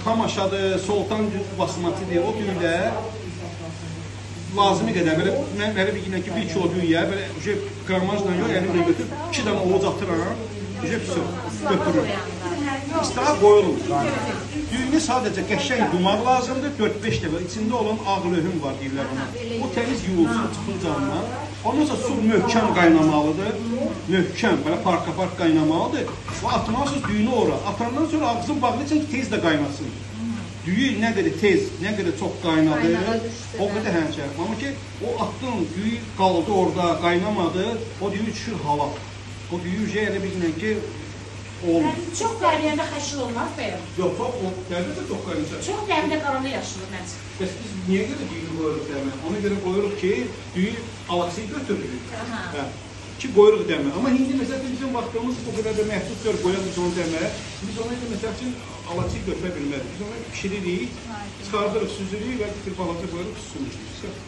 Tamaşadır, Sultan basmatidir, o düyülər lazımi qədər, belə mənə bir ki 1 kilo düyüyə, belə qramajla yox, əlimlə götürüb, 2 dənə ovuc atıram, götürürüm. İstəyə qoyulur. Düyünü sadəcə qəşəng yumaq lazımdır, 4-5 dəfə. İçində olan ağ löhüm var deyirlər ona. O təmiz yuyulsun, çıxır canından. Ondan sonra su möhkəm qaynamalıdır. Möhkəm, belə parka-park qaynamalıdır. O atmalısınız düyünü ora. Atandan sonra ağzını bağlayacaq ki, tez də qaynasın. Düyü nə qədər tez, nə qədər çox qaynadı, o qədər həmçə. Amma ki, o atdığın düyü qaldı orada, qaynamadı, o düyü düşür hava. O düyü elə bilmən ki, olmur. Çox qaynayanda xəşil olmaz bəyəm? Yox, dəmdə də çox qaynayacaq. Çox dəmdə qaranda yaşılır məncə. Bəs biz niyə görə düyünü qoyuruq dəmə? Ona görə qoyuruq ki, düyü alaksıyı götürürük. Ki qoyuruq dəmə. Amma indi məsələn bizim vaxtımız o qədər də məhduddur qoyarıq onu dəmə. Biz ona görə məsəl üçün alaksıyı götürə bilmərik. Biz onu pişiririk, çıxardırıq, süzürük və bir balaca qoyuruq, süzürük.